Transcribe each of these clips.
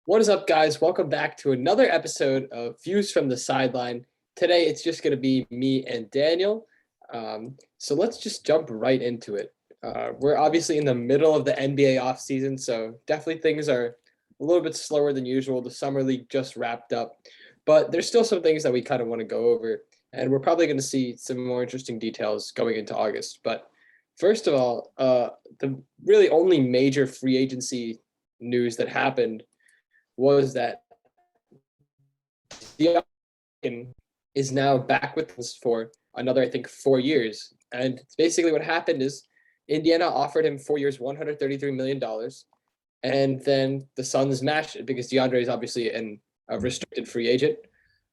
What is up, guys? Welcome back to another episode of Views from the Sideline. Today, it's just going to be me and Daniel. So let's just jump right into it. We're obviously in the middle of the NBA offseason, so definitely things are a little bit slower than usual. The Summer League just wrapped up, but there's still some things that we kind of want to go over, and we're probably going to see some more interesting details going into August. But first of all, the really only major free agency news that happened was that Deandre is now back with us for another, I think, 4 years. And basically what happened is Indiana offered him 4 years, $133 million. And then the Suns matched it because Deandre is obviously a restricted free agent.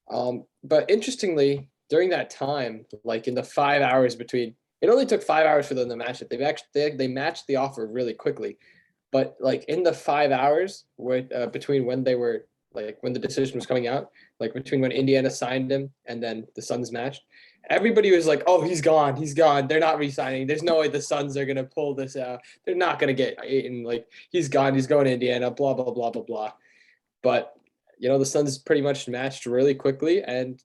But interestingly, during that time, like in the 5 hours between, it only took 5 hours for them to match it. They matched the offer really quickly. But like in the 5 hours between when they were like when the decision was coming out, like between when Indiana signed him and then the Suns matched, everybody was like, "Oh, he's gone, he's gone. They're not re-signing. There's no way the Suns are gonna pull this out. They're not gonna get Ayton. Like he's gone. He's going to Indiana. Blah blah blah blah blah." But the Suns pretty much matched really quickly. And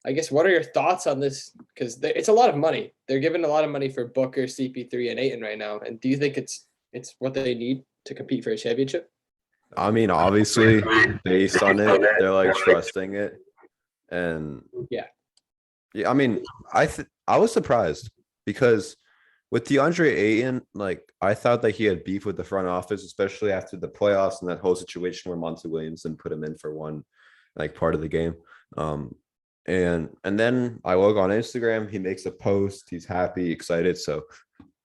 I guess what are your thoughts on this? Because it's a lot of money. They're giving a lot of money for Booker, CP3, and Ayton right now. And do you think it's what they need to compete for a championship? I mean, obviously, based on it, they're like trusting it, and Yeah. yeah, I mean, I was surprised because with DeAndre Ayton, like I thought that he had beef with the front office, especially after the playoffs and that whole situation where Monty Williamson put him in for one like part of the game. Um, and then I look on Instagram, he makes a post, he's happy, excited. So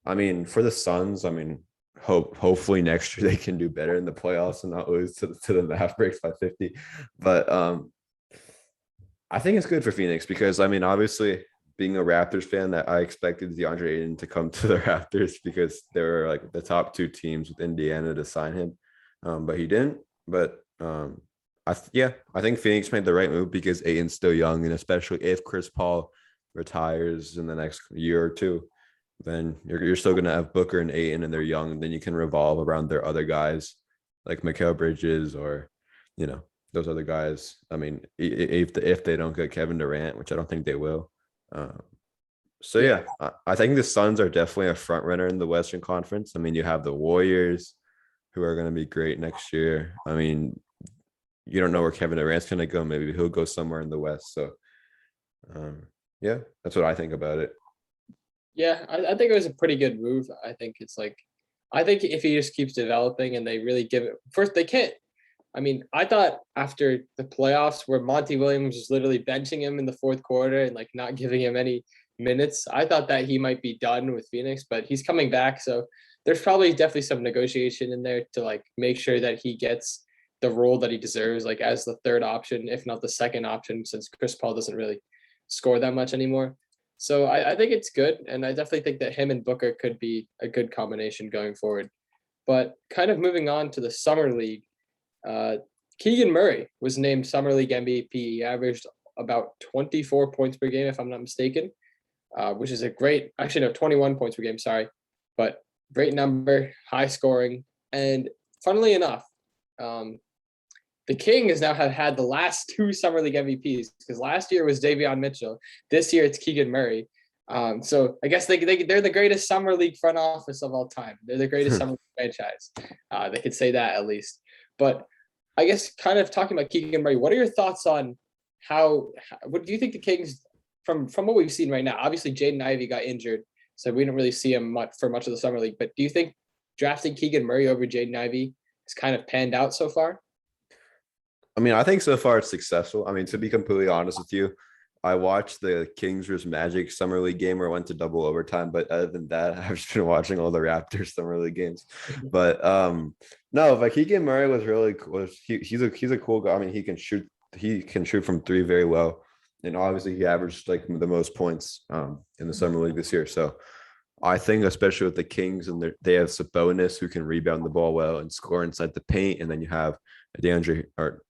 I mean, for the Suns, I mean, hopefully next year they can do better in the playoffs and not lose to the Mavericks by 50. But I think it's good for Phoenix because I mean, obviously, being a Raptors fan, that I expected DeAndre Ayton to come to the Raptors because they were like the top two teams with Indiana to sign him, but he didn't. But I think Phoenix made the right move because Ayton's still young, and especially if Chris Paul retires in the next year or two, then you're still going to have Booker and Ayton, and they're young. And then you can revolve around their other guys like Mikal Bridges or, those other guys. I mean, if they don't get Kevin Durant, which I don't think they will. Um, so Yeah. yeah, I think the Suns are definitely a front runner in the Western Conference. I mean, you have the Warriors, who are going to be great next year. I mean, you don't know where Kevin Durant's going to go. Maybe he'll go somewhere in the West. So, yeah, that's what I think about it. Yeah, I think it was a pretty good move. I think if he just keeps developing and they really give it first, they can't. I mean, I thought after the playoffs where Monty Williams was literally benching him in the fourth quarter and like not giving him any minutes, I thought that he might be done with Phoenix, but he's coming back. So there's probably definitely some negotiation in there to like make sure that he gets the role that he deserves, like as the third option, if not the second option, since Chris Paul doesn't really score that much anymore. So I think it's good. And I definitely think that him and Booker could be a good combination going forward. But kind of moving on to the Summer League, uh, Keegan Murray was named Summer League MVP. He averaged about 24 points per game, if I'm not mistaken, which is a great, actually, no, 21 points per game, sorry. But great number, high scoring. And funnily enough, um, the King has now have had the last two Summer League MVPs because last year was Davion Mitchell. This year it's Keegan Murray. So I guess they're the greatest Summer League front office of all time. They're the greatest Summer League franchise. They could say that at least. But I guess kind of talking about Keegan Murray, what are your thoughts on what do you think the Kings, from what we've seen right now? Obviously, Jaden Ivey got injured, so we don't really see him for much of the Summer League. But do you think drafting Keegan Murray over Jaden Ivey has kind of panned out so far? I mean, I think so far it's successful. I mean, to be completely honest with you, I watched the Kings vs Magic Summer League game where it went to double overtime. But other than that, I've just been watching all the Raptors Summer League games. But no, like Keegan Murray was really cool. He's a cool guy. I mean, he can shoot from three very well. And obviously he averaged like the most points in the Summer League this year. So I think especially with the Kings and they have Sabonis who can rebound the ball well and score inside the paint. And then you have DeAndre or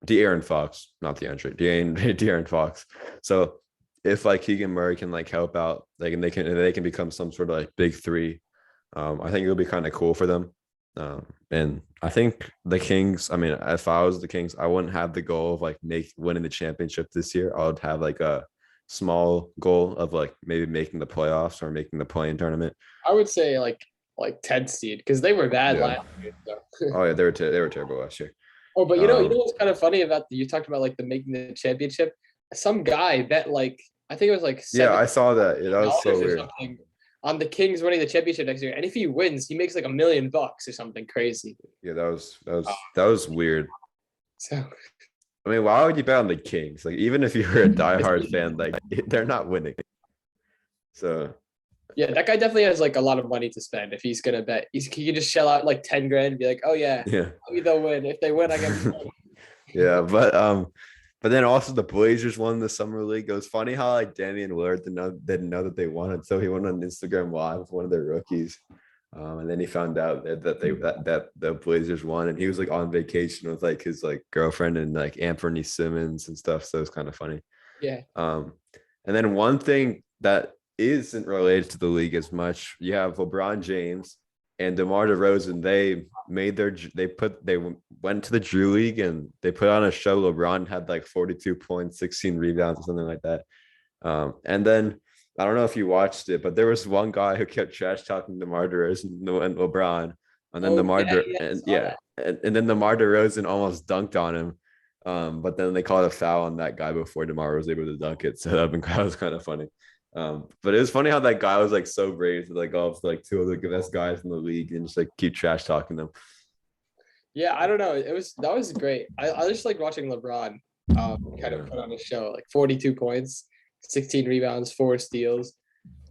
De'Aaron Fox, not De'Aaron Fox. So if like Keegan Murray can like help out, like and they can become some sort of like big three, I think it'll be kind of cool for them. And I think the Kings, I mean, if I was the Kings, I wouldn't have the goal of like winning the championship this year. I would have like a small goal of like maybe making the playoffs or making the play-in tournament. I would say like 10th seed because they were bad Yeah. last year. So. Oh yeah, they were terrible last year. Oh, but you know Um, what's kind of funny about you talked about like the making the championship. Some guy bet like I think it was like yeah, seven I saw that. Yeah, that was so dollars or weird. something on the Kings winning the championship next year, and if he wins, he makes like $1 million or something crazy. Yeah, Uh, that was weird. so I mean, why would you bet on the Kings? Like, even if you're a diehard it's- fan, like they're not winning. So yeah, that guy definitely has like a lot of money to spend if he's gonna bet. He can just shell out like 10 grand and be like, oh yeah, yeah, maybe they'll win. If they win, I get money. yeah. But then also the Blazers won the summer league. It was funny how like Damian Lillard didn't know that they won until he went on Instagram Live with one of their rookies. And then he found out that the Blazers won, and he was like on vacation with like his like girlfriend and like Anthony Simmons and stuff. So it's kind of funny. Yeah. Um, and then one thing that isn't related to the league as much, you have LeBron James and DeMar DeRozan. They went to the Drew League and they put on a show. LeBron had like 42 points, 16 rebounds, or something like that. And then I don't know if you watched it, but there was one guy who kept trash talking DeMar DeRozan and LeBron, and then Oh yeah, yeah, I saw that. and then DeMar DeRozan almost dunked on him. But then they called a foul on that guy before DeMar was able to dunk it. So that was kind of funny. But it was funny how that guy was like so brave to like go up to like two of the best guys in the league and just like keep trash talking them. Yeah, I don't know. That was great. I just like watching LeBron kind of Yeah. put on a show, like 42 points, 16 rebounds, 4 steals.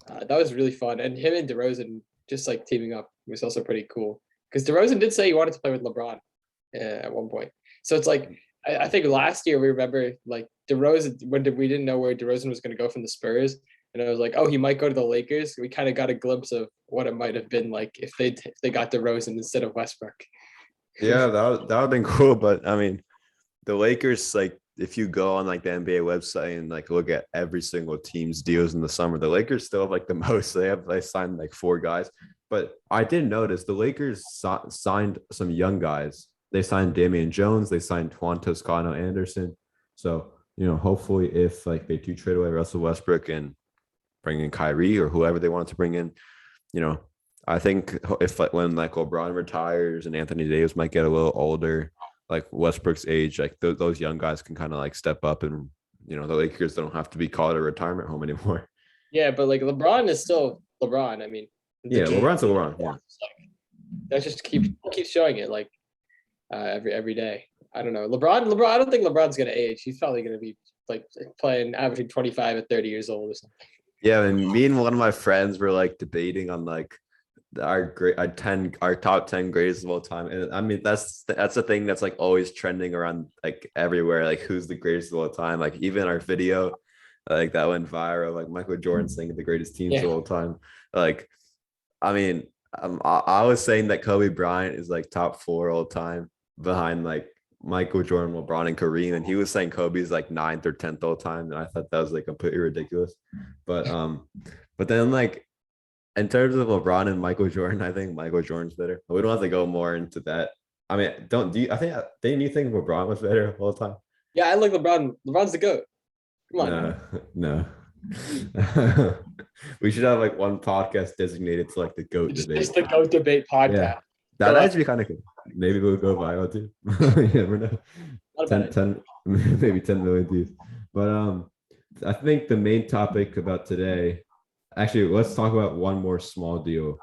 That was really fun. And him and DeRozan just like teaming up was also pretty cool. Because DeRozan did say he wanted to play with LeBron at one point. So it's like I think last year we remember like DeRozan we didn't know where DeRozan was going to go from the Spurs, and I was like, oh, he might go to the Lakers. We kind of got a glimpse of what it might have been like if they got DeRozan instead of Westbrook. Yeah, that would have been cool. But I mean, the Lakers, like, if you go on like the NBA website and like look at every single team's deals in the summer, the Lakers still have like the most. They signed like 4 guys. But I did notice the Lakers signed some young guys. They signed Damian Jones. They signed Juan Toscano Anderson. So, hopefully if like they do trade away Russell Westbrook and bring in Kyrie or whoever they wanted to bring in, you know, I think if like when like LeBron retires and Anthony Davis might get a little older, like Westbrook's age, like those young guys can kind of like step up, and the Lakers don't have to be called a retirement home anymore. Yeah, but like LeBron is still LeBron. I mean, Yeah, LeBron's LeBron. Yeah, that's just keep showing it like every day. I don't know. LeBron. I don't think LeBron's gonna age. He's probably gonna be like playing averaging 25 at 30 years old or something. yeah. And me and one of my friends were like debating on like our top 10 greatest of all time, and I mean that's the thing that's like always trending around like everywhere, like who's the greatest of all time. Like even our video like that went viral, like Michael Jordan saying the greatest teams of all time. Like, I mean, I was saying that Kobe Bryant is like top 4 all time behind like Michael Jordan, LeBron, and Kareem, and he was saying Kobe's like 9th or 10th all time, and I thought that was like completely ridiculous. But then like in terms of LeBron and Michael Jordan, I think Michael Jordan's better. We don't have to go more into that. I mean, I think didn't you think LeBron was better all the time? Yeah, I like LeBron. LeBron's the GOAT. Come on. No, no. We should have like one podcast designated to like the GOAT It's debate. just the GOAT debate Yeah, podcast. that'd actually be kind of cool. Maybe we'll go viral too. You never know. Not a bad 10, maybe 10 million views. But I think the main topic about today, actually, let's talk about one more small deal.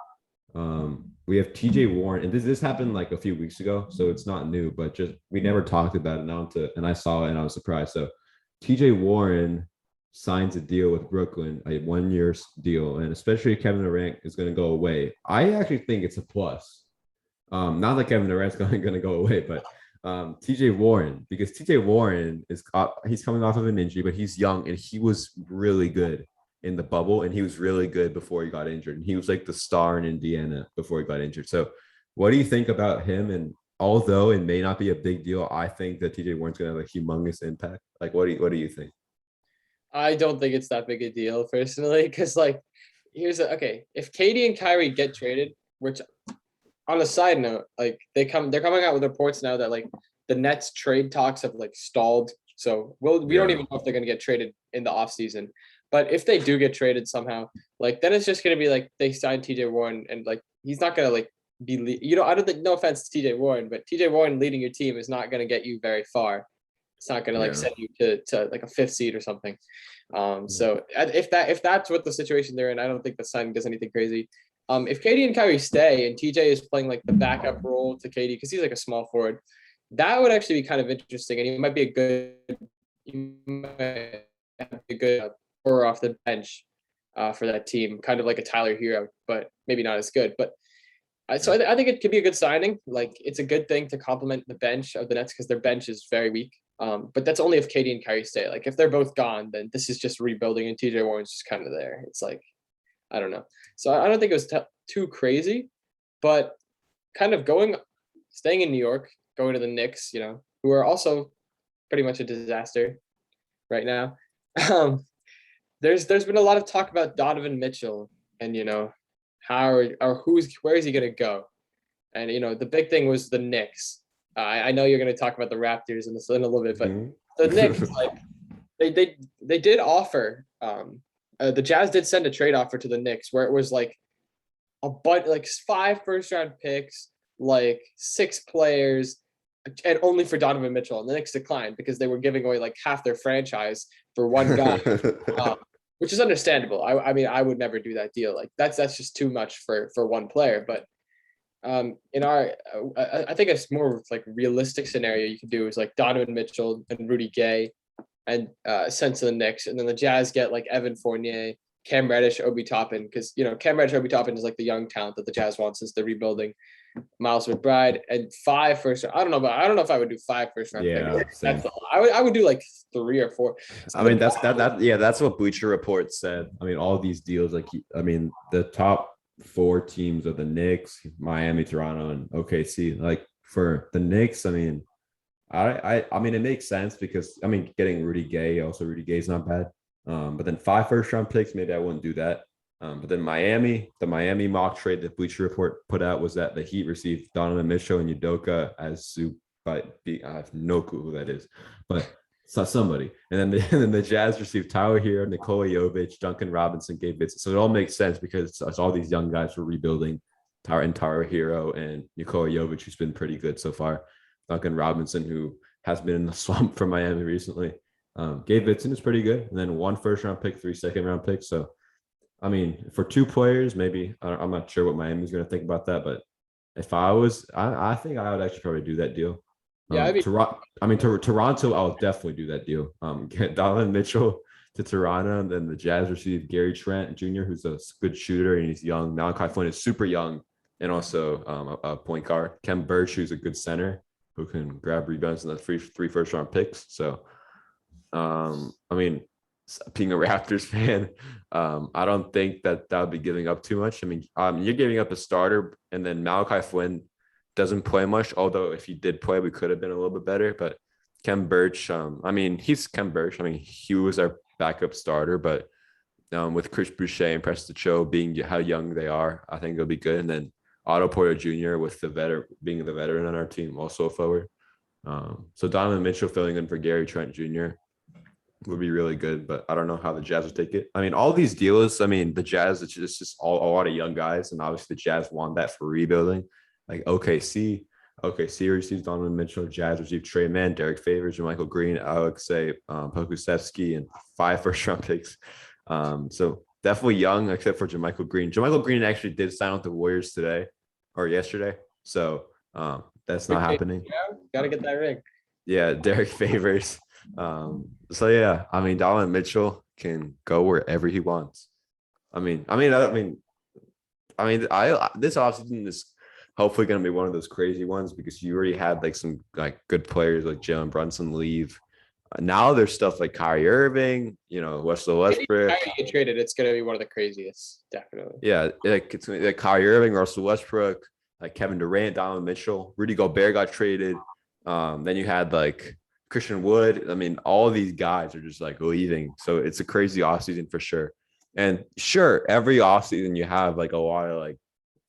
We have TJ Warren, and this happened like a few weeks ago, so it's not new, but just we never talked about it now, and I saw it and I was surprised. So TJ Warren signs a deal with Brooklyn, a 1-year deal, and especially Kevin Durant is going to go away. I actually think it's a plus. Not that Kevin Durant's going to go away, but TJ Warren, because TJ Warren he's coming off of an injury, but he's young and he was really good in the bubble, and he was really good before he got injured. And he was like the star in Indiana before he got injured. So what do you think about him? And although it may not be a big deal, I think that TJ Warren's going to have a humongous impact. Like, what do you think? I don't think it's that big a deal personally, because like okay, if Katie and Kyrie get traded, which on a side note, like they're coming out with reports now that like the Nets trade talks have like stalled. So we don't Yeah. even know if they're gonna get traded in the offseason. But if they do get traded somehow, like then it's just gonna be like they signed TJ Warren and like he's not gonna like I don't think, no offense to TJ Warren, but TJ Warren leading your team is not gonna get you very far. It's not gonna like Yeah. send you to like a fifth seed or something. So if that's what the situation they're in, I don't think the signing does anything crazy. If KD and Kyrie stay and TJ is playing like the backup role to KD because he's like a small forward, that would actually be kind of interesting, and he might be a good scorer off the bench for that team, kind of like a Tyler Hero, but maybe not as good. But I think it could be a good signing. Like it's a good thing to complement the bench of the Nets because their bench is very weak. But that's only if KD and Kyrie stay. Like if they're both gone, then this is just rebuilding, and TJ Warren's just kind of there. It's like I don't know. So I don't think it was too crazy, but kind of staying in New York, going to the Knicks, who are also pretty much a disaster right now. There's been a lot of talk about Donovan Mitchell and where is he gonna go? And the big thing was the Knicks. I know you're gonna talk about the Raptors in a little bit, but the Knicks like they did offer. The Jazz did send a trade offer to the Knicks where it was like like 5 first-round picks, like 6 players, and only for Donovan Mitchell. And the Knicks declined because they were giving away like half their franchise for one guy, which is understandable. I mean, I would never do that deal. Like that's just too much for one player. But I think it's more like realistic scenario you could do is like Donovan Mitchell and Rudy Gay and sent to the Knicks, and then the Jazz get like Evan Fournier, Cam Reddish, Obi Toppin, because Cam Reddish, Obi Toppin is like the young talent that the Jazz want since they're rebuilding. Miles McBride and 5 first. I don't know if I would do 5 first round picks. I would do like 3 or 4. I mean, that's what Bleacher Report said. I mean, all these deals, like, I mean, the top 4 teams are the Knicks, Miami, Toronto, and OKC. Like for the Knicks, I mean, I mean, it makes sense because I mean, getting Rudy Gay, also Rudy Gay's not bad. But then 5 first round picks, maybe I wouldn't do that. But then the Miami mock trade that Bleacher Report put out was that the Heat received Donovan Mitchell and Udoka as soup. But I have no clue who that is, but it's not somebody. And then the Jazz received Tyler Hero, Nikola Jovic, Duncan Robinson, Gabe Vincent. So it all makes sense because it's all these young guys were rebuilding. Tyler Hero and Nikola Jovic, who's been pretty good so far. Duncan Robinson, who has been in the slump for Miami recently. Gabe Vincent is pretty good. And then 1 first round pick, 3 second round picks. So, I mean, for 2 players, maybe I'm not sure what Miami's going to think about that. But if I think I would actually probably do that deal. Yeah, Toronto, I'll definitely do that deal. Get Donovan Mitchell to Toronto, and then the Jazz receive Gary Trent Jr., who's a good shooter and he's young. Malachi Flynn is super young and also a point guard. Kem Birch, who's a good center who can grab rebounds in the 3 first round picks. So, I mean, being a Raptors fan, I don't think that would be giving up too much. I mean, you're giving up a starter, and then Malachi Flynn doesn't play much. Although if he did play, we could have been a little bit better. But Kem Birch, I mean, he's Kem Birch. I mean, he was our backup starter, but with Chris Boucher and Preston Cho being how young they are, I think it'll be good. And then Otto Porter Jr. with being the veteran on our team, also a forward. So Donovan Mitchell filling in for Gary Trent Jr. would be really good, but I don't know how the Jazz would take it. I mean, all these deals, I mean, the Jazz, it's just a lot of young guys, and obviously the Jazz want that for rebuilding. Like OKC receives Donovan Mitchell, Jazz received Trey Mann, Derek Favors, Michael Green, Alexei Pokusevsky, and 5 first round picks. So definitely young, except for JaMychal Green. JaMychal Green actually did sign with the Warriors today or yesterday. So that's not happening. Yeah, gotta get that ring. Yeah, Derek Favors. So yeah, I mean, Donovan Mitchell can go wherever he wants. This offseason is hopefully going to be one of those crazy ones because you already had like some like good players like Jalen Brunson leave. Now there's stuff like Kyrie Irving, Russell Westbrook. If Kyrie get traded, it's going to be one of the craziest, definitely. Yeah, it's like Kyrie Irving, Russell Westbrook, like Kevin Durant, Donovan Mitchell, Rudy Gobert got traded. Then you had like Christian Wood. I mean, all these guys are just like leaving. So it's a crazy offseason for sure. And sure, every offseason you have like a lot of like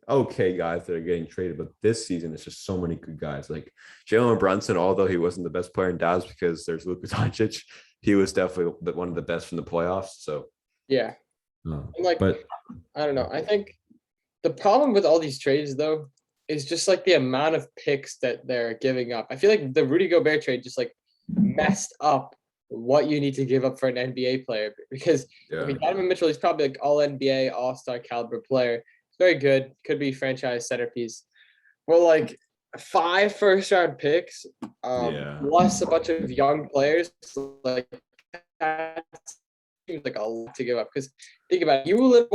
okay guys that are getting traded, but this season it's just so many good guys. Like Jalen Brunson, although he wasn't the best player in Dallas because there's Luka Doncic, he was definitely one of the best from the playoffs. So, Yeah. And like, but I don't know. I think the problem with all these trades though is just like the amount of picks that they're giving up. I feel like the Rudy Gobert trade just like messed up what you need to give up for an NBA player because I yeah, mean Donovan Mitchell is probably like all NBA, all-star caliber player. He's very good, could be franchise centerpiece. Well, like 5 first-round picks, yeah, plus a bunch of young players, like that seems like a lot to give up. Because think about it, you live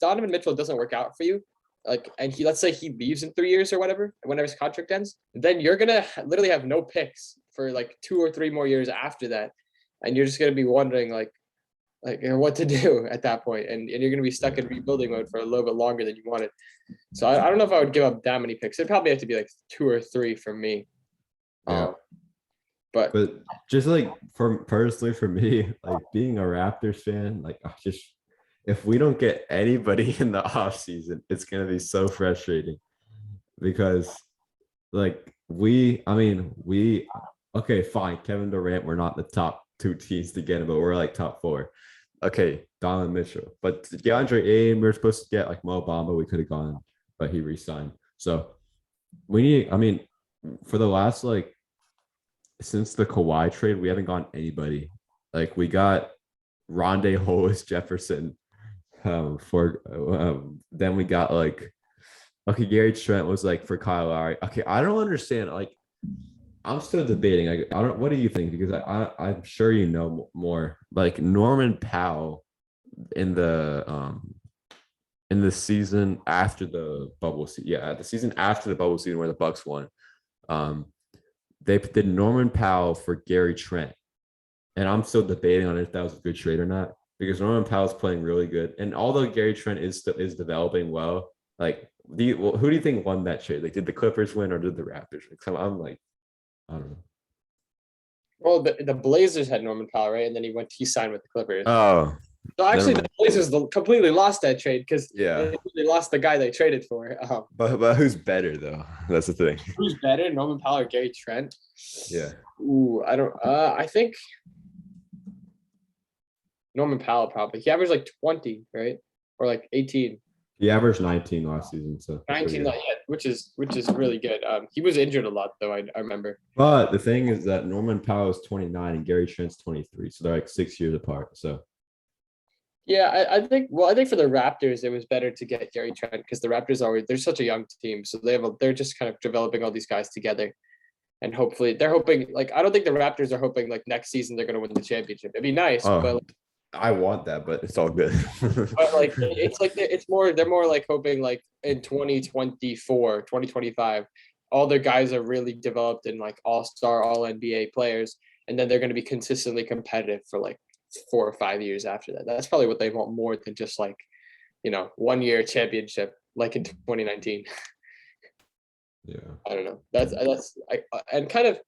Donovan Mitchell doesn't work out for you, like, and he let's say he leaves in 3 years or whatever, whenever his contract ends, then you're gonna literally have no picks for like 2 or 3 more years after that, and you're just gonna be wondering like what to do at that point, and you're gonna be stuck in yeah, rebuilding mode for a little bit longer than you wanted. So I don't know if I would give up that many picks. It'd probably have to be like 2 or 3 for me. yeah. Um, but But just like for personally for me, like being a Raptors fan, like I just if we don't get anybody in the off season, it's gonna be so frustrating because like I mean, okay, fine, Kevin Durant, we're not the top two teams to get him, but we're like top four. Okay, Donovan Mitchell, but DeAndre Ayton, we are supposed to get like Mo Bamba, we could have gone, but he resigned. So we need, I mean, for the last like since the Kawhi trade, we haven't gotten anybody. Like we got Rondé Hollis Jefferson. For then we got like okay, Gary Trent was like for Kyle Lowry. Okay, I don't understand. Like I'm still debating. I don't. What do you think? Because I'm sure you know more. Like Norman Powell in the season after the bubble season. Yeah, the season after the bubble season where the Bucks won. Um, they did Norman Powell for Gary Trent, and I'm still debating on if that was a good trade or not because Norman Powell's playing really good, and although Gary Trent is developing well, like who do you think won that trade? Like, did the Clippers win or did the Raptors? Like, so I'm like, I don't know. well, the Blazers had Norman Powell, right? And then he signed with the Clippers. Oh, So never actually, the mind. Blazers completely lost that trade because Yeah, they lost the guy they traded for. but who's better though? That's the thing. Who's better, Norman Powell or Gary Trent? Yeah, Ooh, I don't. I think Norman Powell probably. He averaged like 20, right? Or like 18. he averaged 19 last season, so that's pretty 19 good. not yet, which is really good. He was injured a lot though. I remember. But the thing is that Norman Powell is 29 and Gary Trent's 23, so they're like 6 years apart. So Yeah, I think for the Raptors it was better to get Gary Trent because the Raptors they're such a young team, so they're just kind of developing all these guys together, and hopefully they're hoping like I don't think the Raptors are hoping like next season they're gonna win the championship. It'd be nice, oh, but I want that, but it's all good. like it's like they're more like hoping like in 2024, 2025, all their guys are really developed in like all-star, all NBA players, and then they're going to be consistently competitive for like 4 or 5 years after that. That's probably what they want more than just like 1 year championship like in 2019. Yeah. I don't know. And kind of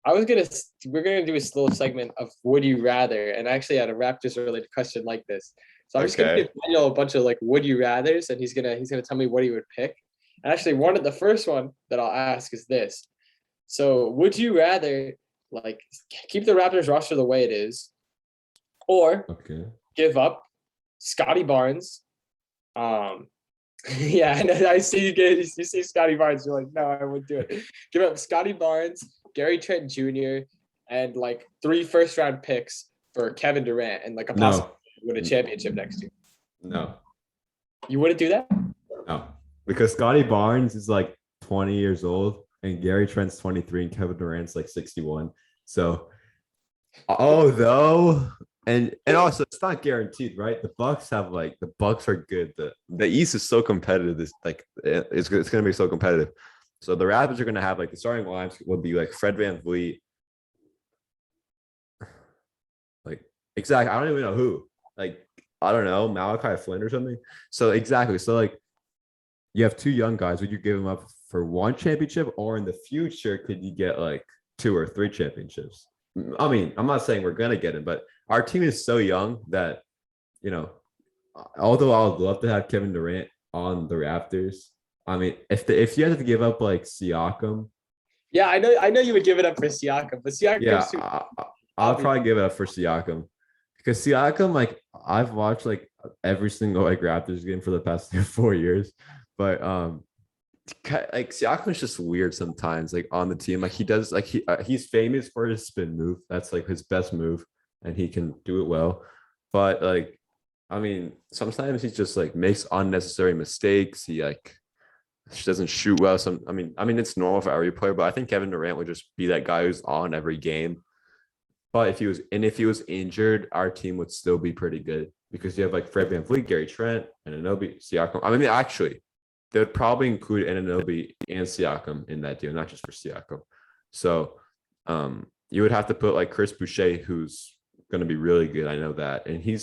we're gonna do a little segment of would you rather, and I actually had a Raptors related question like this. So I'm just gonna give Okay. Daniel a bunch of like would you rather's, and he's gonna tell me what he would pick. And actually, the first one that I'll ask is this: so would you rather like keep the Raptors roster the way it is, or Okay. give up Scotty Barnes? Um, yeah, and I see you see Scotty Barnes. You're like, no, I wouldn't do it. Give up Scotty Barnes, Gary Trent Jr., and like 3 first-round picks for Kevin Durant and like a possible No. win a championship next year. No. You wouldn't do that? No. Because Scotty Barnes is like 20 years old and Gary Trent's 23 and Kevin Durant's like 61. So although and also it's not guaranteed, right? The Bucks are good. The East is so competitive. This like it's gonna be so competitive. So the Raptors are gonna have like the starting lines will be like Fred VanVleet, like exactly. I don't even know who. Like I don't know, Malachi Flynn or something. So exactly. So like you have two young guys. Would you give them up for one championship, or in the future could you get like 2 or 3 championships? I mean, I'm not saying we're gonna get it, but our team is so young that you know, although I would love to have Kevin Durant on the Raptors, I mean, if you had to give up like Siakam, Yeah, I know you would give it up for Siakam, but yeah, Siakam's too I'll obvious. probably give it up for Siakam because Siakam, like I've watched like every single like Raptors game for the past 4 years, but like Siakam's just weird sometimes, like on the team. Like he does, like he's famous for his spin move. That's like his best move, and he can do it well. But like, I mean, sometimes he just like makes unnecessary mistakes. He like doesn't shoot well. I mean, it's normal for every player, but I think Kevin Durant would just be that guy who's on every game. But if he was injured, our team would still be pretty good because you have like Fred VanVleet, Gary Trent, and Anunoby, Siakam. I mean, actually, they would probably include Anunoby and Siakam in that deal, not just for Siakam. So, you would have to put like Chris Boucher, who's going to be really good. I know that, and he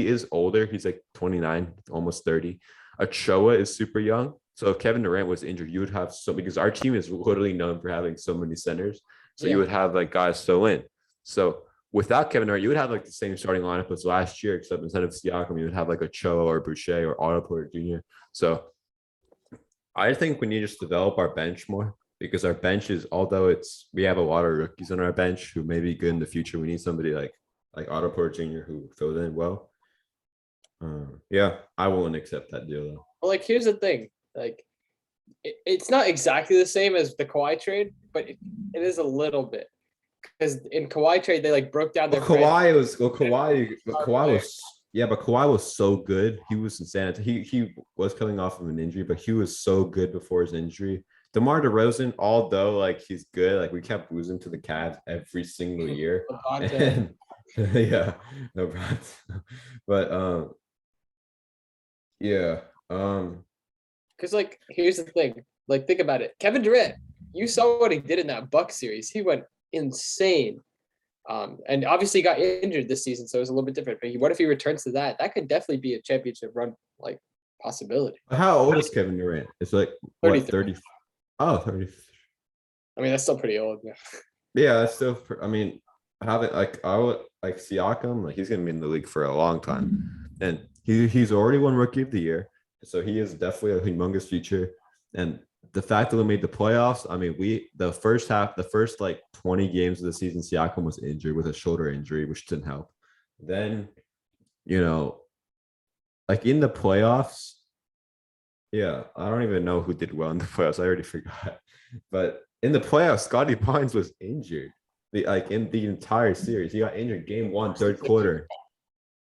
is older. He's like 29, almost 30. Ochoa is super young. So if Kevin Durant was injured, you would have because our team is literally known for having so many centers. So you Yeah, would have like guys fill in. So without Kevin Durant, you would have like the same starting lineup as last year, except instead of Siakam, you would have like Ochoa or Boucher or Otto Porter Jr. So I think we need to just develop our bench more because our bench is, although we have a lot of rookies on our bench who may be good in the future. We need somebody like Otto Porter Jr. who filled in well. Yeah, I won't accept that deal though. well, like here's the thing, like it's not exactly the same as the Kawhi trade, but it is a little bit because in Kawhi trade they like broke down Well, their franchise. Kawhi was yeah, but Kawhi was so good. He was in San Antonio. He was coming off of an injury, but he was so good before his injury. DeMar DeRozan, although like he's good, like we kept losing to the Cavs every single year. And yeah, no problem. But yeah. Because like here's the thing, like think about it, Kevin Durant, you saw what he did in that Buck series. He went insane. And obviously he got injured this season, so it was a little bit different. But what if he returns to that? That could definitely be a championship run like possibility. How old is Kevin Durant? It's like what 33. 30? Oh, 30. I mean, that's still pretty old. Yeah. Yeah, that's still. I mean, having like I would like Siakam, like he's gonna be in the league for a long time, and he's already won Rookie of the Year, so he is definitely a humongous future. And the fact that we made the playoffs, I mean, the first half, the first like 20 games of the season, Siakam was injured with a shoulder injury, which didn't help. Then, you know, like in the playoffs, yeah, I don't even know who did well in the playoffs. I already forgot. But in the playoffs, Scotty Barnes was injured. Like in the entire series, he got injured game one, third quarter.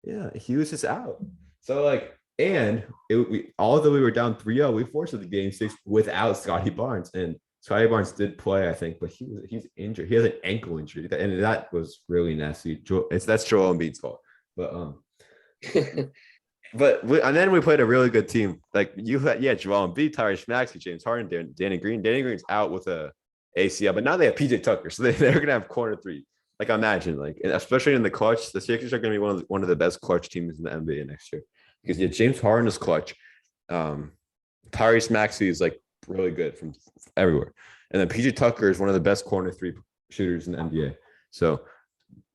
Yeah, he was just out. So like, and although we were down 3-0, we forced it to game six without Scotty Barnes. And Scotty Barnes did play, I think, but he's injured. He has an ankle injury, and that was really nasty. That's Joel Embiid's fault. But and then we played a really good team. Like you had, yeah, Joel Embiid, Tyrese Maxey, James Harden, Danny Green. Danny Green's out with a ACL, but now they have PJ Tucker, so they're gonna have corner three. Like imagine, like especially in the clutch, the Sixers are gonna be one of the best clutch teams in the NBA next year because yeah, James Harden is clutch. Tyrese Maxey is like really good from everywhere, and then PJ Tucker is one of the best corner three shooters in the NBA. So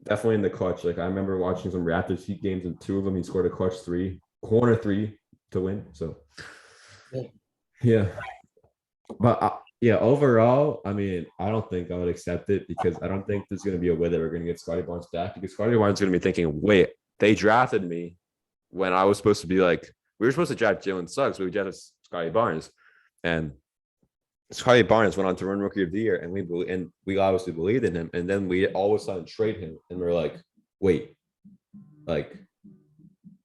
definitely in the clutch. Like I remember watching some Raptors Heat games, and two of them he scored a clutch three, corner three to win. So yeah, but yeah, overall, I mean, I don't think I would accept it because I don't think there's going to be a way that we're going to get Scotty Barnes back because Scotty Barnes is going to be thinking, wait, they drafted me when I was supposed to be like, we were supposed to draft Jalen Suggs, but we drafted Scotty Barnes, and Scotty Barnes went on to run Rookie of the Year, and we obviously believed in him, and then we all of a sudden trade him, and we're like, wait, like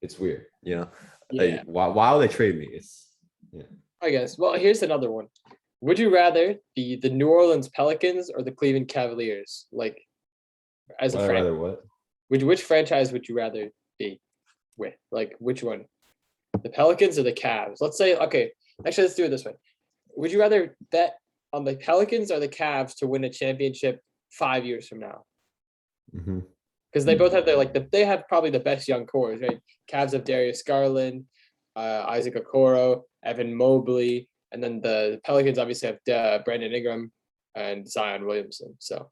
it's weird, you know? Yeah, Like, why would they trade me? It's yeah. I guess. Well, here's another one. Would you rather be the New Orleans Pelicans or the Cleveland Cavaliers? Like as a Would I franchise, rather what? which franchise would you rather be with? Like which one? The Pelicans or the Cavs? Let's say okay. Actually, let's do it this way. Would you rather bet on the Pelicans or the Cavs to win a championship 5 years from now? Mm-hmm. Because they both have they have probably the best young cores, right? Cavs have Darius Garland, Isaac Okoro, Evan Mobley, and then the Pelicans obviously have Brandon Ingram and Zion Williamson. So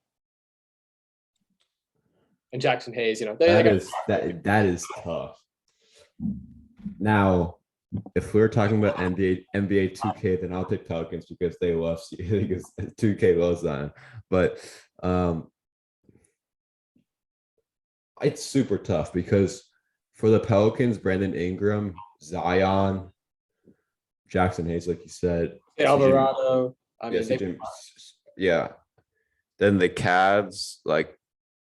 and Jackson Hayes, they got That is tough. Now, if we were talking about NBA 2K, then I'll take Pelicans because they love because 2K loves that. But it's super tough because for the Pelicans, Brandon Ingram, Zion, Jackson Hayes, like you said, Hey, Alvarado. I yeah, mean, they, CJ, yeah. Then the Cavs, like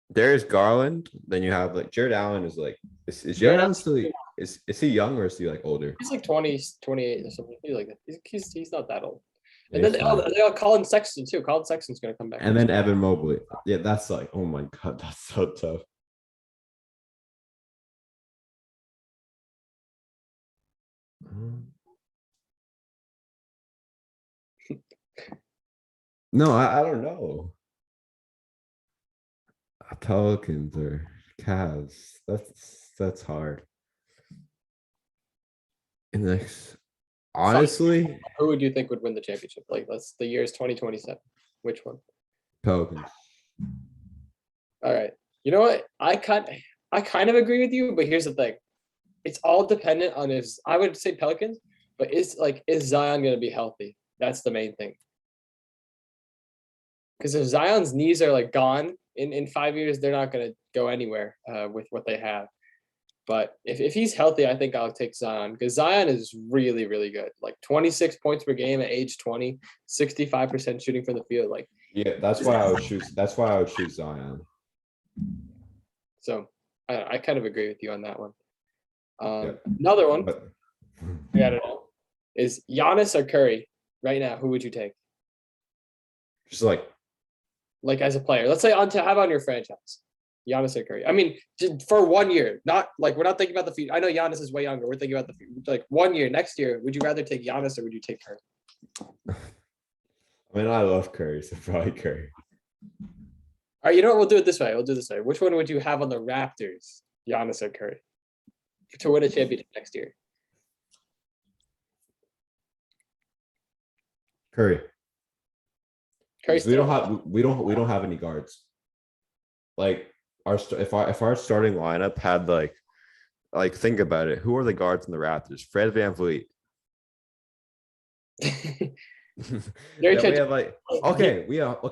there's Garland. Then you have like Jared Allen is like is Jared Jared Allen still is he young or is he like older? he's like 20, 28 or something. He's like that. He's not that old. Yeah, And then he's fine. they got Colin Sexton too. Colin Sexton's gonna come back And next then year. Evan Mobley. Yeah, that's like, oh my god, that's so tough. No, I don't know. Pelicans or Cavs. That's hard. And next, Fun. honestly, Who would you think would win the championship? Like, that's the year is 2027. Which one? Pelicans. All right. You know what? I kind of agree with you, but here's the thing. It's all dependent on if I would say Pelicans, but is Zion gonna be healthy? That's the main thing. Because if Zion's knees are like gone in 5 years, they're not gonna go anywhere with what they have. But if he's healthy, I think I'll take Zion because Zion is really, really good. Like 26 points per game at age 20, 65% shooting from the field. Like, Yeah, that's why I would choose. That's why I would choose Zion. so I kind of agree with you on that one. Yeah, Another one, but I don't know, is Giannis or Curry right now? Who would you take? just like Like as a player, let's say on to have on your franchise, Giannis or Curry. I mean, just for 1 year, not like we're not thinking about the future. I know Giannis is way younger. We're thinking about the future. Like 1 year, next year, would you rather take Giannis or would you take Curry? I mean, I love Curry, so probably Curry. All right, you know what? We'll do it this way. We'll do it this way. Which one would you have on the Raptors, Giannis or Curry, to win a championship next year? Curry. Curry We don't still. have we don't have any guards. Like if our starting lineup had like think about it, who are the guards in the Raptors? Fred VanVleet. Very Then we touchy. have like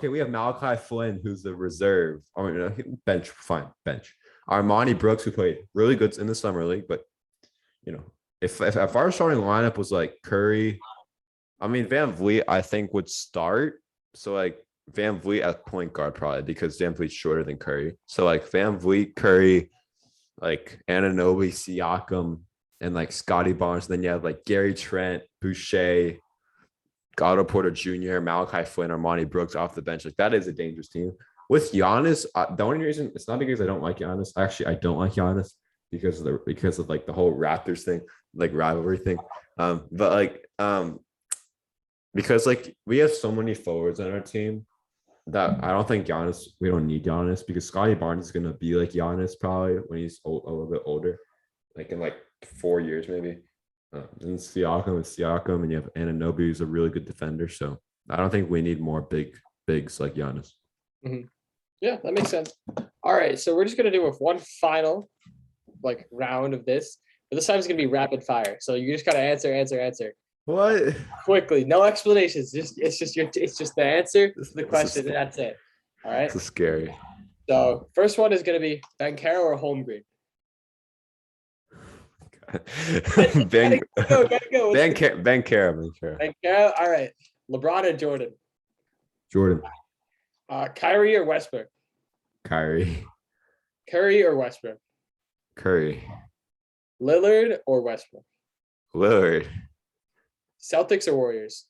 we have Malachi Flynn, who's the reserve. I mean, bench, fine, bench. Armani Brooks, who played really good in the summer league, but you know, if our starting lineup was like Curry, I mean Van Vliet, I think would start. So like Van Vliet at point guard probably because Van Vliet's shorter than Curry. So like Van Vliet, Curry, like Anunoby, Siakam, and like Scotty Barnes. Then you have like Gary Trent, Boucher, Otto Porter Jr., Malachi Flynn, Armani Brooks off the bench. Like that is a dangerous team. With Giannis, the only reason it's not because I don't like Giannis. Actually, I don't like Giannis because of like the whole Raptors thing, like rivalry thing. But because like we have so many forwards on our team that I don't think Giannis. We don't need Giannis because Scotty Barnes is gonna be like Giannis probably when he's a little bit older, like in like 4 years maybe. Then Siakam is Siakam, and you have Anunoby, who's a really good defender. So I don't think we need more bigs like Giannis. Mhm. Yeah, that makes sense. All right, so we're just gonna do with one final like round of this, but this time it's gonna be rapid fire. So you just gotta answer What? quickly. No explanations. It's just the answer to the This is question, and that's it. All right. this is scary. So first one is gonna be Bankero or Holmgren. Ben Gotta go. Ben Kara. Bankero. All right. LeBron or Jordan. Jordan, Kyrie or Westbrook. Kyrie, Curry or Westbrook. Curry, Lillard or Westbrook. Lillard. Celtics or Warriors.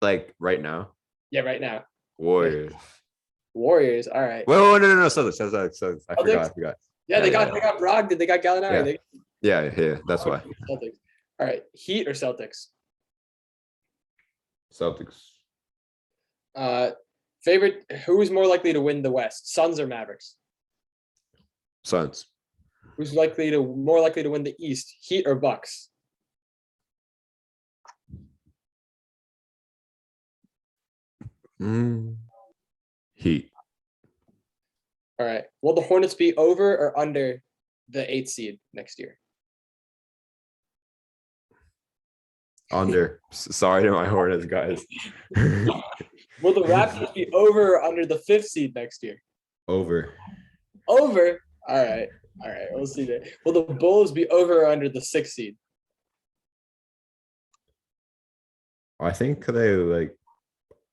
Like right now, Yeah, right now. Warriors. Warriors. All right. Whoa, no. So I Celtics. forgot. Yeah, they got Brogdon. They got Gallinari. Yeah. That's why. Celtics. All right. Heat or Celtics. Celtics. Favorite. Who's more likely to win the West? Suns or Mavericks? Suns. Who's more likely to win the East? Heat or Bucks? Heat. All right. Will the Hornets be over or under the 8th seed next year? Under. Sorry to my Hornets guys. Will the Raptors be over or under the 5th seed next year? Over. Over. All right. All right. We'll see that. Will the Bulls be over or under the 6th seed? I think they like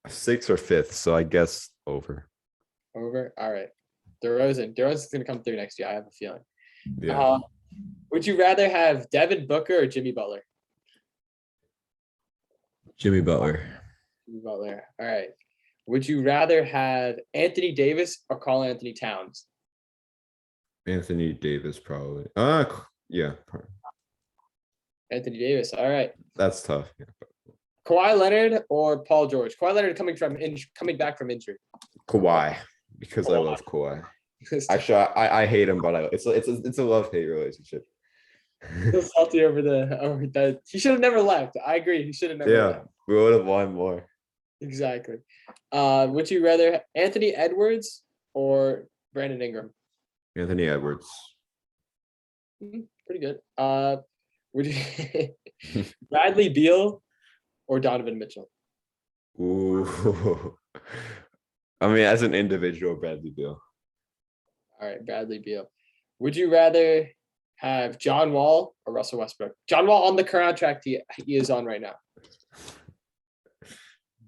6th or 5th, so I guess over. Over. All right. DeRozan's going to come through next year. I have a feeling. Yeah. Would you rather have Devin Booker or Jimmy Butler? Jimmy Butler. Jimmy Butler. All right. Would you rather have Anthony Davis or Karl Anthony Towns? Anthony Davis, probably. Yeah. Anthony Davis. All right. That's tough. Yeah. Kawhi Leonard or Paul George? Kawhi Leonard coming back from injury. Kawhi, because I love Kawhi. Actually, I hate him, but it's a love-hate relationship. Still salty over that. He should have never left. I agree. He should have never left. We would have won more. Exactly. Would you rather Anthony Edwards or Brandon Ingram? Anthony Edwards. Pretty good. Would you Bradley Beal or Donovan Mitchell? Ooh. I mean, as an individual, Bradley Beal. All right, Bradley Beal. Would you rather have John Wall or Russell Westbrook? John Wall on the contract he is on right now.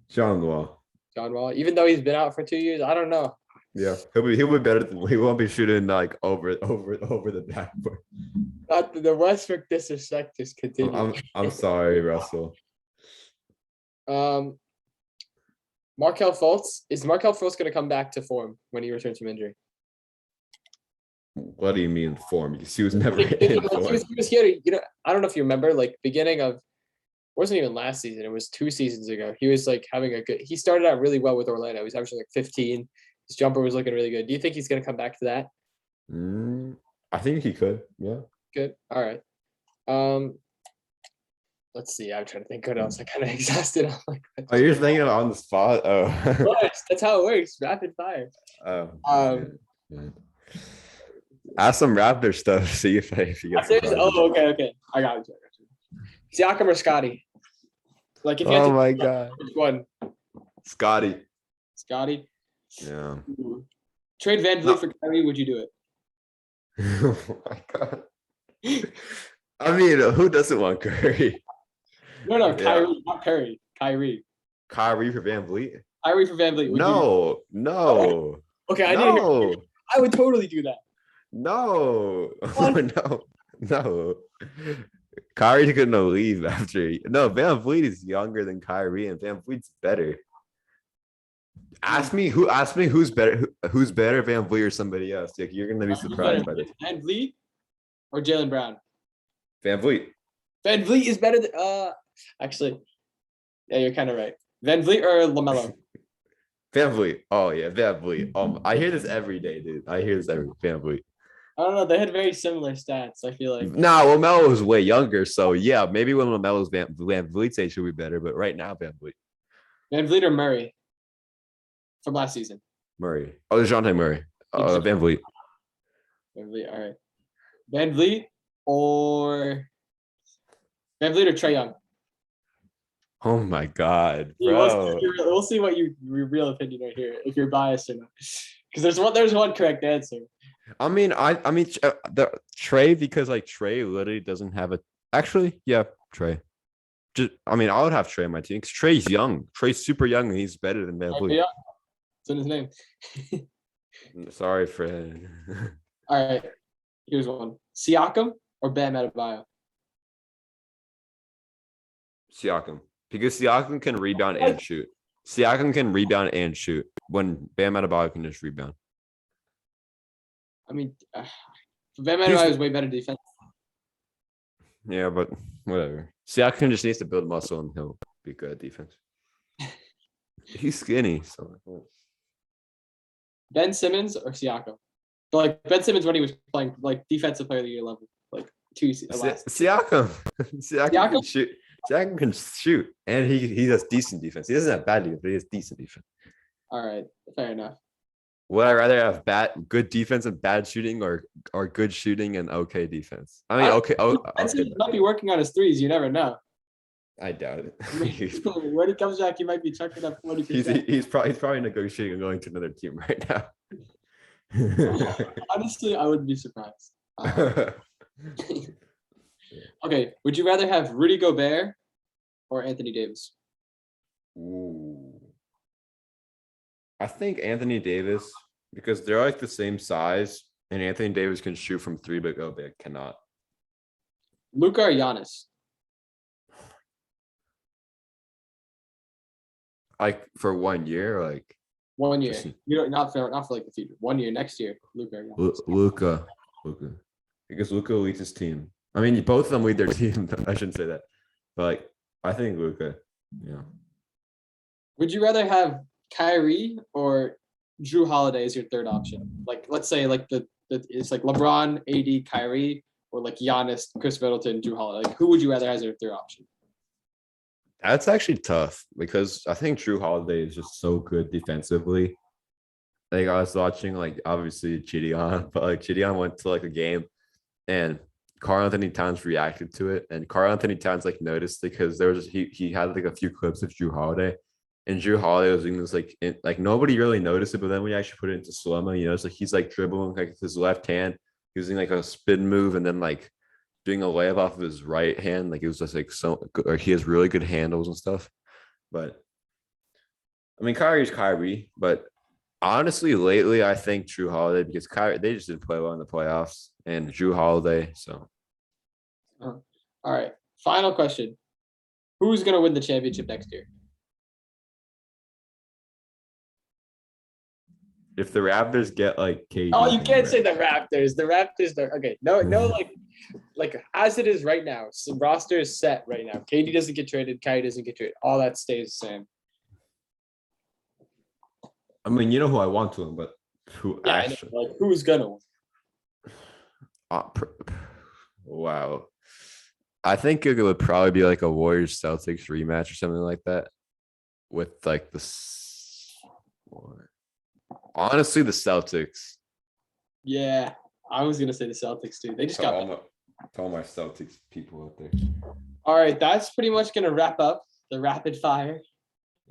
John Wall. John Wall, even though he's been out for 2 years, I don't know. Yeah, he'll be better than he won't be shooting like over the backboard. Not the Westbrook disrespect just continues. I'm sorry, Russell. Markelle Fultz. Is Markelle Fultz going to come back to form when he returns from injury? What do you mean form? Because he was never in form. He was here. I don't know if you remember, like beginning of, wasn't even last season. It was 2 seasons ago. He was like having a good. He started out really well with Orlando. He was averaging like 15. His jumper was looking really good. Do you think he's going to come back to that? I think he could. Yeah. Good. All right. Let's see. I'm trying to think what else. I kind of exhausted. I'm like, oh, you're thinking on the spot. Oh, that's how it works. Rapid fire. Oh. Ask some Raptor stuff. See if he gets. Okay. I got it. Siakam or Scotty? Like if you had to my god. Which one? Scotty. Yeah. Trade Van Vliet for Kyrie. Would you do it? Oh my god. I mean, who doesn't want Curry? No, Kyrie, not Curry. Kyrie. Kyrie for Van Vliet? Kyrie for Van Vliet. No. Okay, I would totally do that. No. No. Kyrie couldn't leave after. No, Van Vliet is younger than Kyrie, and Van Vliet's better. Ask me who's better. Who's better, Van Vliet or somebody else? Like, you're gonna be surprised by this. Van Vliet or Jaylen Brown? Van Vliet. Van Vliet is better than actually. Yeah, you're kind of right. Van Vliet or LaMelo? Van Vliet. Oh yeah, Van Vliet. I hear this every day, dude. Van Vliet. I don't know. They had very similar stats. I feel like. Nah, LaMelo was way younger, so yeah, maybe when LaMelo's Van Vliet's age should be better, but right now Van Vliet. Van Vliet or Murray? From last season. Murray. Oh, DeJounte Murray. Van Vliet. Van Vliet. All right. Van Vliet or Trae Young? Oh my god, bro. We'll see what your real opinion right here, if you're biased or not. Because there's one correct answer. I mean, the Trae, because like Trae literally doesn't have a. Actually, yeah, Trae. I would have Trae on my team because Trae's young. Trae's super young, and he's better than Van Vliet. Yeah, it's in his name. Sorry, Fred. All right, here's one: Siakam or Bam Adebayo? Siakam, because Siakam can rebound and shoot. When Bam Adebayo can just rebound. I mean, Bam Adebayo is way better defense. Yeah, but whatever. Siakam just needs to build muscle and he'll be good at defense. He's skinny, so. Ben Simmons or Siakam? But like Ben Simmons when he was playing like defensive player of the year level, like Siakam. Siakam can shoot. Siakam can shoot, and he has decent defense. He doesn't have bad defense, but he has decent defense. All right, fair enough. Would I rather have good defense and bad shooting, or good shooting and okay defense? I mean, okay. Ben Simmons might be working on his threes. You never know. I doubt it. When he comes back, he might be chucking up 40%. He's probably negotiating and going to another team right now. Honestly, I wouldn't be surprised. Okay, would you rather have Rudy Gobert or Anthony Davis? Ooh. I think Anthony Davis, because they're like the same size, and Anthony Davis can shoot from three, but Gobert cannot. Luka or Giannis? Like for 1 year, like 1 year. just You know, not for like the future. 1 year next year, Luka or Giannis. Luka, because Luka leads his team. I mean, both of them lead their team. I shouldn't say that, but like I think Luka. Yeah. Would you rather have Kyrie or Drew Holiday as your third option? Like, let's say like it's like LeBron, AD, Kyrie, or like Giannis, Chris Middleton, Drew Holiday. Like, who would you rather have as your third option? That's actually tough because I think Drew Holiday is just so good defensively. Like I was watching, like obviously Chidion, but like Chidion went to like a game and Karl Anthony Towns reacted to it, and Karl Anthony Towns like noticed because there was he had like a few clips of Drew Holiday, and Drew Holiday was doing this like nobody really noticed it, but then we actually put it into slow mo. You know, it's like he's like dribbling like with his left hand, using like a spin move, and then like doing a layup off of his right hand. Like it was just like so, or he has really good handles and stuff. But I mean, Kyrie's Kyrie, but honestly, lately I think Drew Holiday because Kyrie they just didn't play well in the playoffs, and Drew Holiday. So All right. Final question. Who's gonna win the championship next year? if the Raptors get like KD, Oh, you can't say the Raptors. The Raptors are okay. No, like as it is right now. So roster is set right now. KD doesn't get traded. Kyrie doesn't get traded. All that stays the same. I mean, you know who I want to win, but who Yeah, actually? like who's gonna win? Uh, wow. I think it would probably be like a Warriors Celtics rematch or something like that. With like honestly, the Celtics. Yeah, I was gonna say the Celtics too. They just To got all my Celtics people out there. all right. That's pretty much gonna wrap up the rapid fire